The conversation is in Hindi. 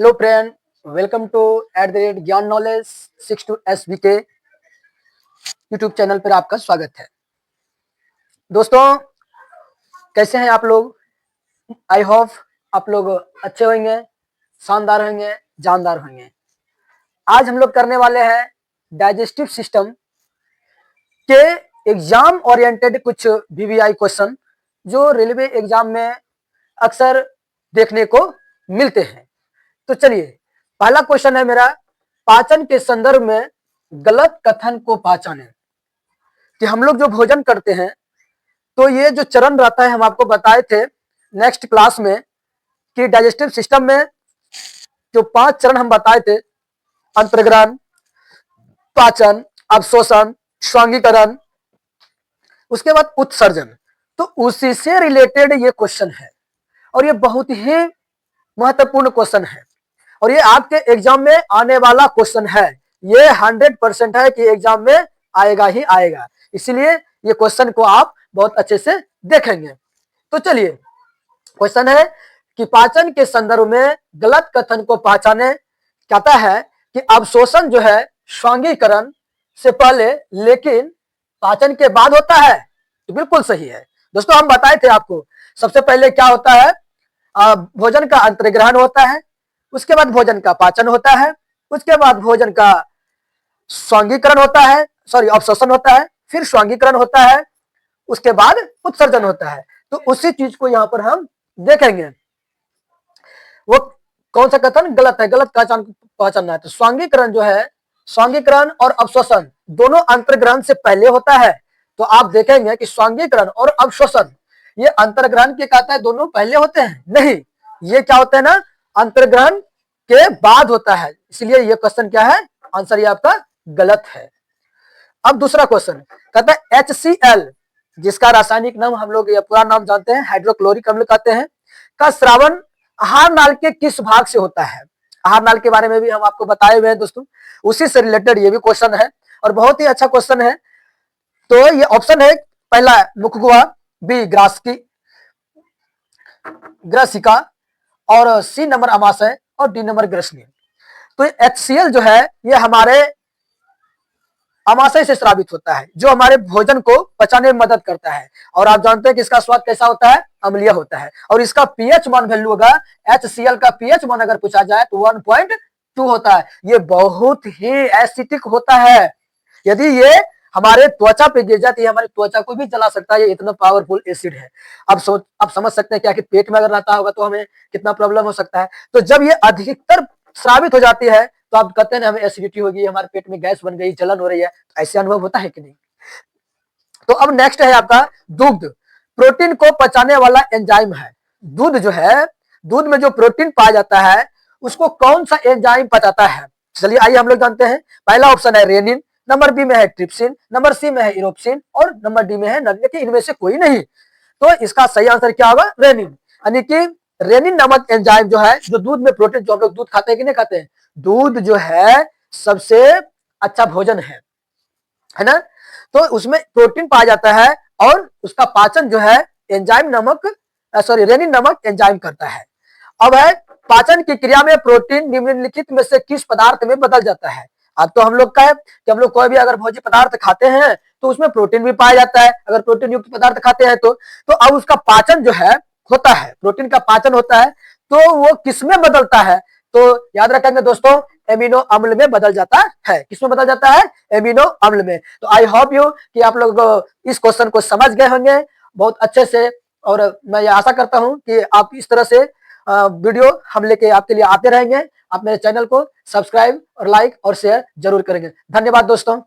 हेलो फ्रेंड, वेलकम टू ज्ञान नॉलेज 62 SBK यूट्यूब चैनल पर आपका स्वागत है। दोस्तों, कैसे हैं आप लोग? आई होप आप लोग अच्छे होंगे, शानदार होंगे, जानदार होंगे। आज हम लोग करने वाले हैं डाइजेस्टिव सिस्टम के एग्जाम ओरिएंटेड कुछ VVI क्वेश्चन जो रेलवे एग्जाम में अक्सर देखने को मिलते हैं। तो चलिए, पहला क्वेश्चन है मेरा, पाचन के संदर्भ में गलत कथन को पहचानें। कि हम लोग जो भोजन करते हैं तो ये जो चरण रहता है, हम आपको बताए थे नेक्स्ट क्लास में कि डाइजेस्टिव सिस्टम में जो 5 चरण हम बताए थे, अंतर्ग्रहण, पाचन, अवशोषण, श्वांगीकरण, उसके बाद उत्सर्जन। तो उसी से रिलेटेड ये क्वेश्चन है और ये बहुत ही महत्वपूर्ण क्वेश्चन है और ये आपके एग्जाम में आने वाला क्वेश्चन है। ये 100% है कि एग्जाम में आएगा ही आएगा, इसीलिए ये क्वेश्चन को आप बहुत अच्छे से देखेंगे। तो चलिए, क्वेश्चन है कि पाचन के संदर्भ में गलत कथन को पहचाने। कहता है कि अवशोषण जो है श्वांगीकरण से पहले लेकिन पाचन के बाद होता है। तो बिल्कुल सही है दोस्तों, हम बताए थे आपको। सबसे पहले क्या होता है, भोजन का अंतर्ग्रहण होता है, उसके बाद भोजन का पाचन होता है, उसके बाद भोजन का श्वांगीकरण होता है, अवशोषण होता है, फिर श्वांगीकरण होता है, उसके बाद उत्सर्जन होता है। तो उसी चीज को यहां पर हम देखेंगे। वो कौन सा कथन गलत है, गलत पहचानना है। तो श्वांगीकरण जो है, श्वांगीकरण और अवशोषण दोनों अंतर्ग्रहण से पहले होता है। तो आप देखेंगे कि श्वांगीकरण और अवशोषण ये अंतर्ग्रहण के कहता है दोनों पहले होते हैं, नहीं, ये क्या होता है ना, अंतर्ग्रहण के बाद होता है। इसलिए ये क्वेश्चन क्या है, आंसर ये आपका गलत है। अब दूसरा क्वेश्चन कहता है HCl, जिसका रासायनिक नाम हम लोग ये पूरा नाम जानते हैं, हाइड्रोक्लोरिक अम्ल कहते हैं, का स्रावन आहार नाल के किस भाग से होता है। आहार नाल के बारे में भी हम आपको बताए हुए हैं दोस्तों, उसी से रिलेटेड ये भी क्वेश्चन है और बहुत ही अच्छा क्वेश्चन है। तो ये ऑप्शन है, पहला मुखगुहा, बी ग्रासिका और सी नंबर अमाशय और डी नंबर ग्रसनी। तो HCl जो है ये हमारे अमाशय से स्रावित होता है, जो हमारे भोजन को पचाने में मदद करता है। और आप जानते हैं कि इसका स्वाद कैसा होता है, अम्लीय होता है। और इसका पीएच मान वैल्यू होगा, HCl का पीएच मान अगर पूछा जाए तो 1.2 होता है। ये बहुत ही एसिडिक होता है। यदि ये हमारे त्वचा पे गिर जाती है, हमारी त्वचा को भी जला सकता है, ये इतना पावरफुल एसिड है। अब समझ सकते हैं क्या कि पेट में अगर रहता होगा तो हमें कितना प्रॉब्लम हो सकता है। तो जब ये अधिकतर स्रावित हो जाती है तो आप कहते हैं हमें एसिडिटी होगी, हमारे पेट में गैस बन गई, जलन हो रही है, तो ऐसे अनुभव होता है कि नहीं। तो अब नेक्स्ट है आपका दुग्ध, प्रोटीन को पचाने वाला एंजाइम है। दूध जो है, दूध में जो प्रोटीन पाया जाता है उसको कौन सा एंजाइम पचाता है। चलिए आइए हम लोग जानते हैं। पहला ऑप्शन है रेनिन, नंबर बी में है ट्रिप्सिन, नंबर सी में है इरोप्सिन और नंबर डी में है लेकिन इनमें से कोई नहीं। तो इसका सही आंसर क्या होगा, रेनिन। यानी कि रेनिन नामक एंजाइम जो है, जो दूध में प्रोटीन, जो हम लोग दूध खाते हैं कि नहीं खाते हैं, दूध जो है सबसे अच्छा भोजन है ना। तो उसमें प्रोटीन पाया जाता है और उसका पाचन जो है रेनिन नामक एंजाइम करता है। अब है पाचन की क्रिया में प्रोटीन निम्नलिखित में से किस पदार्थ में बदल जाता है। अब तो हम लोग का है कि हम लोग कोई भी अगर भोज्य पदार्थ खाते हैं तो उसमें प्रोटीन भी पाया जाता है। अगर प्रोटीन युक्त पदार्थ खाते हैं तो अब उसका पाचन जो है होता है, प्रोटीन का पाचन होता है, तो वो किसमें बदलता है। तो याद रखेंगे दोस्तों, एमिनो अम्ल में बदल जाता है। किसमें बदल जाता है, एमिनो अम्ल में। तो आई होप यू कि आप लोग इस क्वेश्चन को समझ गए होंगे बहुत अच्छे से। और मैं ये आशा करता हूं कि आप इस तरह से वीडियो हम लेके आपके लिए आते रहेंगे। आप मेरे चैनल को सब्सक्राइब और लाइक और शेयर जरूर करेंगे। धन्यवाद दोस्तों।